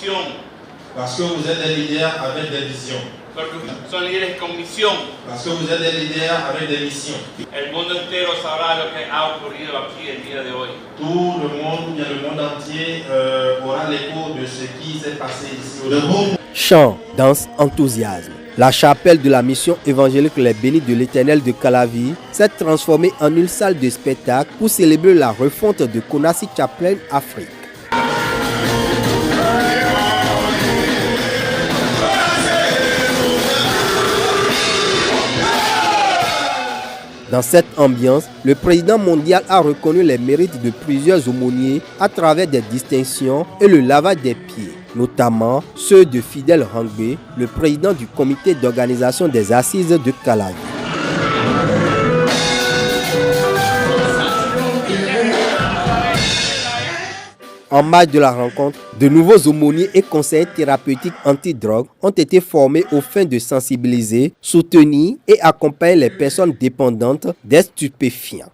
visión. Parce que vous êtes des leaders avec des visions. Porque son líderes con misión. Parce que vous êtes des leaders avec des missions. El mundo entero sabrá lo que ha ocurrido aquí el día de hoy. Tout le monde, bien le monde entier aura l'écho de ce qui s'est passé ici aujourd'hui. Chant, danse, enthousiasme. La chapelle de la mission évangélique Les Bénis de l'Éternel de Calavi s'est transformée en une salle de spectacle pour célébrer la refonte de Konassi Chaplain Afrique. Dans cette ambiance, le président mondial a reconnu les mérites de plusieurs aumôniers à travers des distinctions et le lavage des pieds, notamment ceux de Fidel Rangbe, le président du comité d'organisation des assises de Calavi. En marge de la rencontre, de nouveaux aumôniers et conseillers thérapeutiques anti-drogue ont été formés aux fins de sensibiliser, soutenir et accompagner les personnes dépendantes des stupéfiants.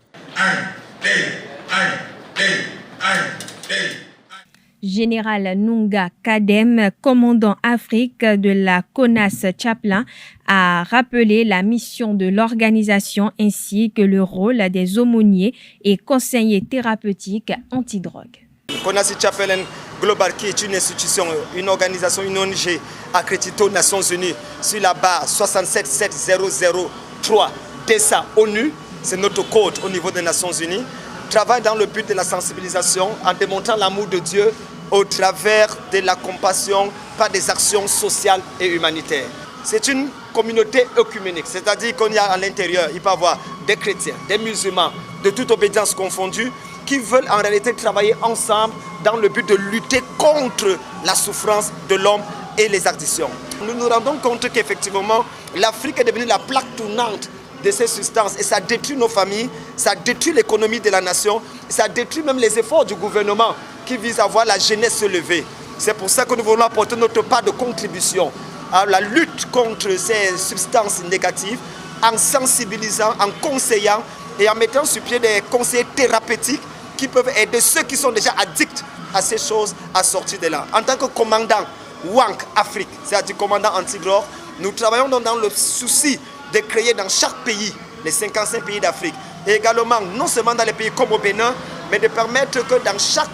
Général Nunga Kadem, commandant Afrique de la CONAS Chaplain, a rappelé la mission de l'organisation ainsi que le rôle des aumôniers et conseillers thérapeutiques anti-drogue. Konassi Chaplain Global, qui est une institution, une organisation, une ONG accréditée aux Nations Unies sur la barre 67703 DESA ONU, c'est notre code au niveau des Nations Unies, travaille dans le but de la sensibilisation en démontrant l'amour de Dieu au travers de la compassion par des actions sociales et humanitaires. C'est une communauté œcuménique, c'est-à-dire qu'on y a à l'intérieur, il peut y avoir des chrétiens, des musulmans, de toute obédience confondue, qui veulent en réalité travailler ensemble dans le but de lutter contre la souffrance de l'homme et les addictions. Nous nous rendons compte qu'effectivement, l'Afrique est devenue la plaque tournante de ces substances et ça détruit nos familles, ça détruit l'économie de la nation, ça détruit même les efforts du gouvernement qui vise à voir la jeunesse se lever. C'est pour ça que nous voulons apporter notre part de contribution à la lutte contre ces substances négatives en sensibilisant, en conseillant et en mettant sur pied des conseillers thérapeutiques qui peuvent aider ceux qui sont déjà addicts à ces choses à sortir de là. En tant que commandant WANC Afrique, c'est-à-dire commandant anti-drogue, nous travaillons dans le souci de créer dans chaque pays, les 55 pays d'Afrique, et également non seulement dans les pays comme au Bénin, mais de permettre que dans chaque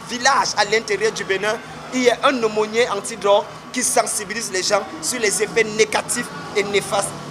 village à l'intérieur du Bénin, il y ait un aumônier anti-drogue qui sensibilise les gens sur les effets négatifs et néfastes